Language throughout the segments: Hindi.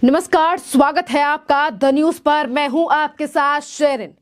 नमस्कार, स्वागत है आपका द न्यूज पर। मैं हूं आपके साथ शेरिन।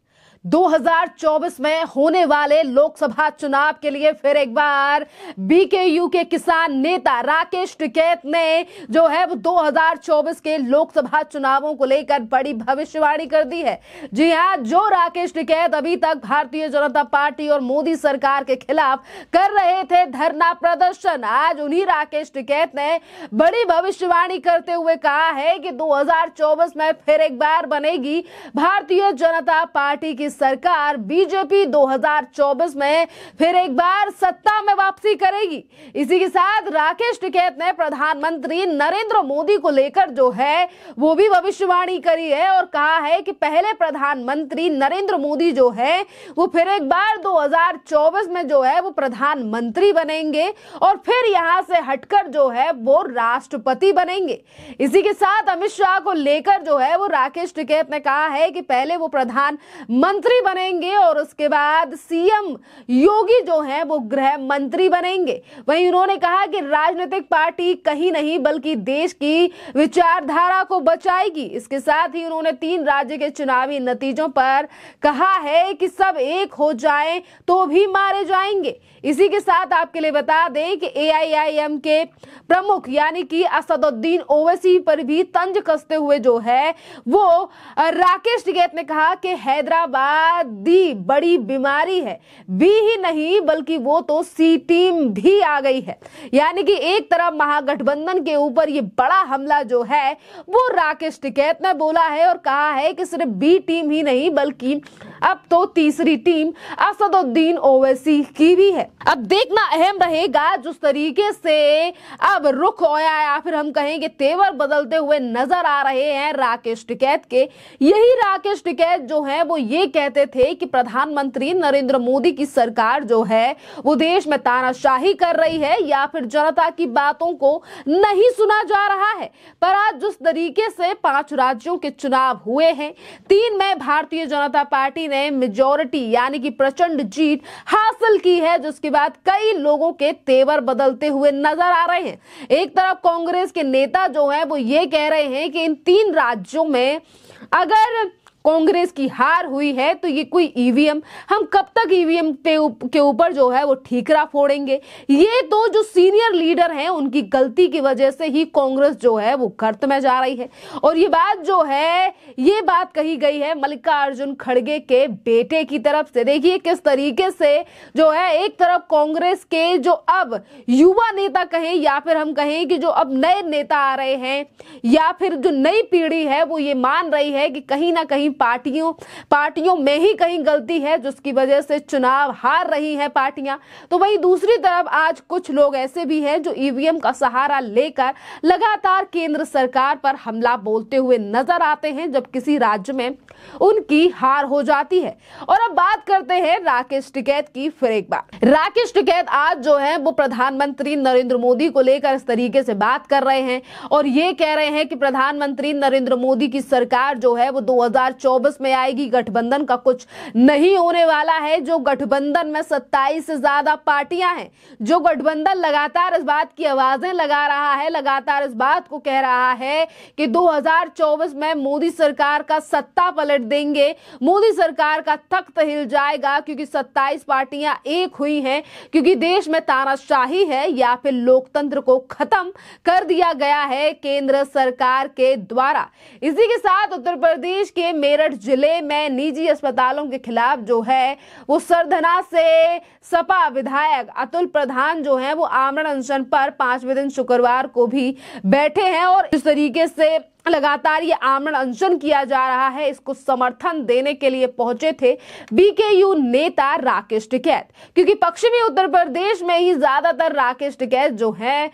2024 में होने वाले लोकसभा चुनाव के लिए फिर एक बार बीकेयू के किसान नेता राकेश टिकैत ने जो है वो 2024 के लोकसभा चुनावों को लेकर बड़ी भविष्यवाणी कर दी है। जी हां, जो राकेश टिकैत अभी तक भारतीय जनता पार्टी और मोदी सरकार के खिलाफ कर रहे थे धरना प्रदर्शन, आज उन्हीं राकेश टिकैत ने बड़ी भविष्यवाणी करते हुए कहा है कि 2024 में फिर एक बार बनेगी भारतीय जनता पार्टी की सरकार। बीजेपी 2024 में फिर एक बार सत्ता में वापसी करेगी। इसी के साथ राकेश टिकैत ने प्रधानमंत्री नरेंद्र मोदी को लेकर जो है वो भी भविष्यवाणी करी है और कहा है कि पहले प्रधानमंत्री नरेंद्र मोदी जो है वो फिर एक बार 2024 में जो है वो प्रधानमंत्री बनेंगे और फिर यहां से हटकर जो है वो राष्ट्रपति बनेंगे। इसी के साथ अमित शाह को लेकर जो है वो राकेश टिकैत ने कहा है कि पहले वो प्रधानमंत्री बनेंगे और उसके बाद सीएम योगी जो है वो गृह मंत्री बनेंगे। वहीं उन्होंने कहा कि राजनीतिक पार्टी कहीं नहीं बल्कि देश की विचारधारा को बचाएगी। इसके साथ ही उन्होंने 3 राज्य के चुनावी नतीजों पर कहा है कि सब एक हो जाएं तो भी मारे जाएंगे। इसी के साथ आपके लिए बता दें कि एआईआईएम के प्रमुख यानी कि असदुद्दीन ओवैसी पर भी तंज कसते हुए जो है वो राकेश टिकैत ने कहा कि हैदराबादी बड़ी बीमारी है, बी ही नहीं बल्कि वो तो सी टीम भी आ गई है। यानी कि एक तरफ महागठबंधन के ऊपर ये बड़ा हमला जो है वो राकेश टिकैत ने बोला है और कहा है कि सिर्फ बी टीम ही नहीं बल्कि अब तो तीसरी टीम असदुद्दीन ओवैसी की भी है। अब देखना अहम रहेगा जिस तरीके से अब रुख होया या फिर हम कहेंगे तेवर बदलते हुए नजर आ रहे हैं राकेश टिकैत के। यही राकेश टिकैत जो है वो ये कहते थे कि प्रधानमंत्री नरेंद्र मोदी की सरकार जो है वो देश में तानाशाही कर रही है या फिर जनता की बातों को नहीं सुना जा रहा है। पर आज जिस तरीके से 5 राज्यों के चुनाव हुए हैं, 3 में भारतीय जनता पार्टी ने मेजॉरिटी यानी कि प्रचंड जीत हासिल की है, जिसके बाद कई लोगों के तेवर बदलते हुए नजर आ रहे हैं। एक तरफ कांग्रेस के नेता जो है वो ये कह रहे हैं कि इन 3 राज्यों में अगर कांग्रेस की हार हुई है तो ये कोई ईवीएम, हम कब तक ईवीएम के ऊपर जो है वो ठीकरा फोड़ेंगे। ये तो जो सीनियर लीडर हैं उनकी गलती की वजह से ही कांग्रेस जो है वो गर्त में जा रही है। और ये बात जो है ये बात कही गई है मल्लिकार्जुन खड़गे के बेटे की तरफ से। देखिए किस तरीके से जो है एक तरफ कांग्रेस के जो अब युवा नेता कहें या फिर हम कहें कि जो अब नए नेता आ रहे हैं या फिर जो नई पीढ़ी है वो ये मान रही है कि कहीं ना कहीं पार्टियों में ही कहीं गलती है जिसकी वजह से चुनाव हार रही है पार्टियां। तो वहीं दूसरी तरफ आज कुछ लोग ऐसे भी हैं जो ईवीएम का सहारा लेकर लगातार केंद्र सरकार पर हमला बोलते हुए नजर आते हैं जब किसी राज्य में उनकी हार हो जाती है। और अब बात करते हैं राकेश टिकैत की। फिर एक बार राकेश टिकैत आज जो है वो प्रधानमंत्री नरेंद्र मोदी को लेकर इस तरीके से बात कर रहे हैं और ये कह रहे हैं कि प्रधानमंत्री नरेंद्र मोदी की सरकार जो है वो 2024 में आएगी, गठबंधन का कुछ नहीं होने वाला है। जो गठबंधन में 27 से ज्यादा पार्टियां हैं, जो गठबंधन लगातार इस बात की आवाजें लगा रहा है, लगातार इस बात को कह रहा है कि 2024 में मोदी सरकार का सत्ता पलट देंगे, मोदी सरकार का तख्त हिल जाएगा क्योंकि 27 पार्टियां एक हुई हैं, क्योंकि देश में तानाशाही है या फिर लोकतंत्र को खत्म कर दिया गया है केंद्र सरकार के द्वारा। इसी के साथ उत्तर प्रदेश के मेरठ जिले में निजी अस्पतालों के खिलाफ जो है वो सरधना से सपा विधायक अतुल प्रधान जो है वो आमरण अनशन पर 5वें दिन शुक्रवार को भी बैठे हैं और इस तरीके से लगातार ये आमरण अनशन किया जा रहा है। इसको समर्थन देने के लिए पहुंचे थे बीकेयू नेता राकेश टिकैत, क्योंकि पश्चिमी उत्तर प्रदेश में ही ज्यादातर राकेश टिकैत जो है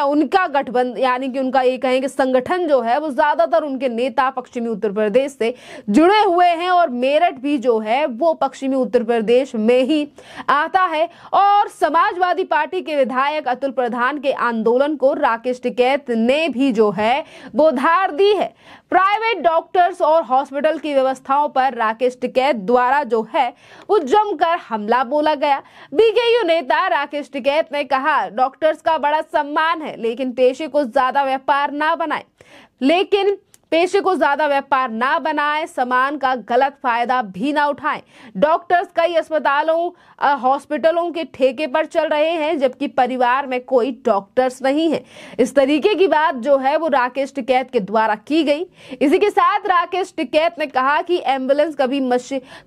उनका गठबंधन यानी कि उनका ये कहेंगे संगठन जो है वो ज्यादातर उनके नेता पश्चिमी उत्तर प्रदेश से जुड़े हुए हैं और मेरठ भी जो है वो पश्चिमी उत्तर प्रदेश में ही आता है। और समाजवादी पार्टी के विधायक अतुल प्रधान के आंदोलन को राकेश टिकैत ने भी जो है वो धार दी है। प्राइवेट डॉक्टर्स और हॉस्पिटल की व्यवस्थाओं पर राकेश टिकैत द्वारा जो है वो जमकर हमला बोला गया। बीकेयू नेता राकेश टिकैत ने कहा, डॉक्टर्स का बड़ा सम्मान है लेकिन पेशे को ज्यादा व्यापार ना बनाएं। लेकिन पेशे को ज्यादा व्यापार ना बनाएं, सामान का गलत फायदा भी ना उठाएं। डॉक्टर्स कई अस्पतालों हॉस्पिटलों के ठेके पर चल रहे हैं, जबकि परिवार में कोई डॉक्टर्स नहीं है। इस तरीके की बात जो है वो राकेश टिकैत के द्वारा की गई। इसी के साथ राकेश टिकैत ने कहा कि एम्बुलेंस कभी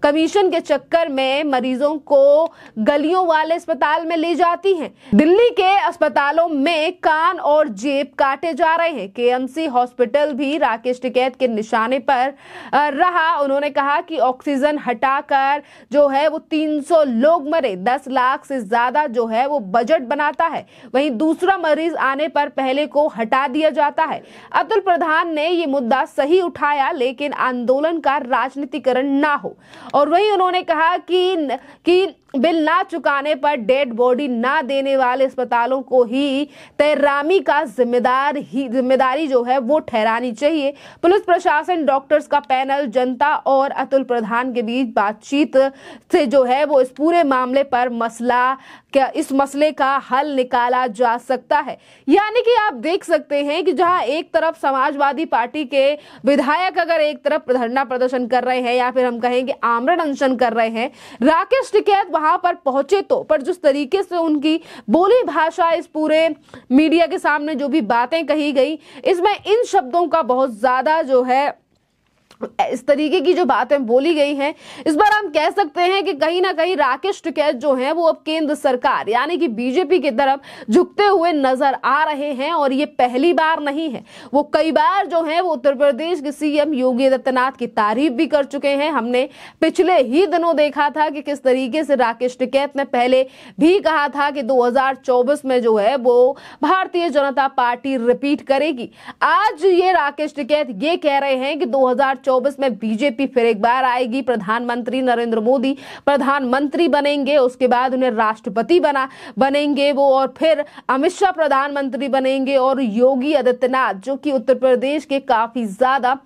कमीशन के चक्कर में मरीजों को गलियों वाले अस्पताल में ले जाती हैं। दिल्ली के अस्पतालों में कान और जेब काटे जा रहे हैं। केएमसी हॉस्पिटल भी राकेश टिकैत के निशाने पर रहा। उन्होंने कहा कि ऑक्सीजन हटाकर जो है वो 300 लोग मरे, 10 लाख से ज्यादा जो है वो बजट बनाता है, वहीं दूसरा मरीज आने पर पहले को हटा दिया जाता है। अतुल प्रधान ने ये मुद्दा सही उठाया, लेकिन आंदोलन का राजनीतिकरण ना हो। और वहीं उन्होंने कहा कि बिल ना चुकाने पर डेड बॉडी ना देने वाले अस्पतालों को ही तैरामी का जिम्मेदारी जो है वो ठहरानी चाहिए। पुलिस प्रशासन, डॉक्टर्स का पैनल, जनता और अतुल प्रधान के बीच बातचीत से जो है वो इस पूरे मामले पर इस मसले का हल निकाला जा सकता है। यानी कि आप देख सकते हैं कि जहां एक तरफ समाजवादी पार्टी के विधायक अगर एक तरफ धरना प्रदर्शन कर रहे हैं या फिर हम कहेंगे आमरण अनशन कर रहे हैं, राकेश टिकैत वहां पर पहुंचे तो, पर जिस तरीके से उनकी बोली भाषा, इस पूरे मीडिया के सामने जो भी बातें कही गई, इसमें इन शब्दों का बहुत ज्यादा जो है इस तरीके की जो बातें बोली गई हैं, इस बार हम कह सकते हैं कि कहीं ना कहीं राकेश टिकैत जो हैं वो अब केंद्र सरकार यानी कि बीजेपी की तरफ झुकते हुए नजर आ रहे हैं। और ये पहली बार नहीं है, वो कई बार जो है वो उत्तर प्रदेश के सीएम योगी आदित्यनाथ की तारीफ भी कर चुके हैं। हमने पिछले ही दिनों देखा था कि किस तरीके से राकेश टिकैत ने पहले भी कहा था कि 2024 में जो है वो भारतीय जनता पार्टी रिपीट करेगी। आज ये राकेश टिकैत ये कह रहे हैं कि 2024 में बीजेपी फिर एक बार आएगी, प्रधानमंत्री नरेंद्र मोदी प्रधानमंत्री बनेंगे, उसके बाद उन्हें राष्ट्रपति बनेंगे वो, और फिर अमित शाह प्रधानमंत्री बनेंगे, और योगी आदित्यनाथ जो कि उत्तर प्रदेश के काफी ज्यादा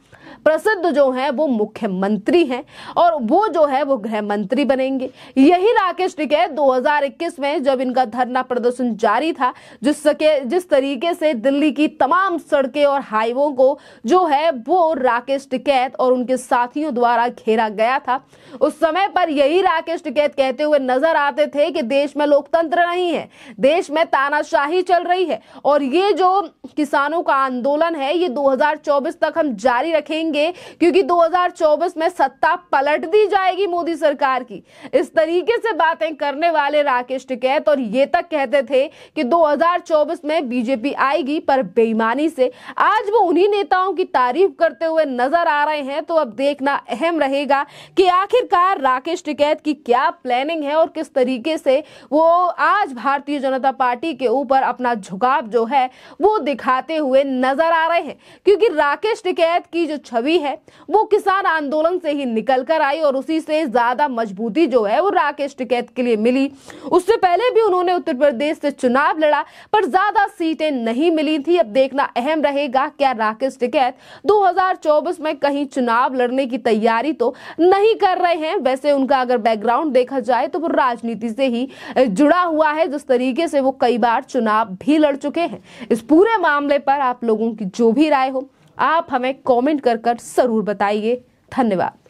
प्रसिद्ध जो है वो मुख्यमंत्री हैं, और वो जो है वो गृह मंत्री बनेंगे। यही राकेश टिकैत 2021 में जब इनका धरना प्रदर्शन जारी था, जिस तरीके से दिल्ली की तमाम सड़कें और हाईवों को जो है वो राकेश टिकैत और उनके साथियों द्वारा घेरा गया था, उस समय पर यही राकेश टिकैत कहते हुए नजर आते थे कि देश में लोकतंत्र नहीं है, देश में तानाशाही चल रही है, और ये जो किसानों का आंदोलन है ये 2024 तक हम जारी रखेंगे, क्योंकि 2024 में सत्ता पलट दी जाएगी मोदी सरकार की। इस तरीके से बातें करने वाले राकेश टिकैत और ये तक कहते थे कि 2024 में बीजेपी आएगी, पर बेईमानी से आज वो उन्हीं नेताओं की तारीफ करते हुए नजर आ रहे हैं। तो अब देखना अहम रहेगा कि आखिरकार राकेश टिकैत की क्या प्लानिंग है और किस तरीके से वो आज भारतीय जनता पार्टी के ऊपर अपना झुकाव जो है वो दिखाते हुए नजर आ रहे हैं, क्योंकि राकेश टिकैत की जो छवि है वो किसान आंदोलन से ही निकल कर आई, और उसी से ज्यादा मजबूती जो है वो राकेश टिकैत के लिए मिली। उससे पहले भी उन्होंने उत्तर प्रदेश से चुनाव लड़ा, पर ज्यादा सीटें नहीं मिली थी। अब देखना अहम रहेगा क्या राकेश टिकैत 2024 में कहीं चुनाव लड़ने की तैयारी तो नहीं कर रहे हैं। वैसे उनका अगर बैकग्राउंड देखा जाए तो वो राजनीति से ही जुड़ा हुआ है, जिस तरीके से वो कई बार चुनाव भी लड़ चुके हैं। इस पूरे मामले पर आप लोगों की जो भी राय हो आप हमें कमेंट कर जरूर बताइए। धन्यवाद।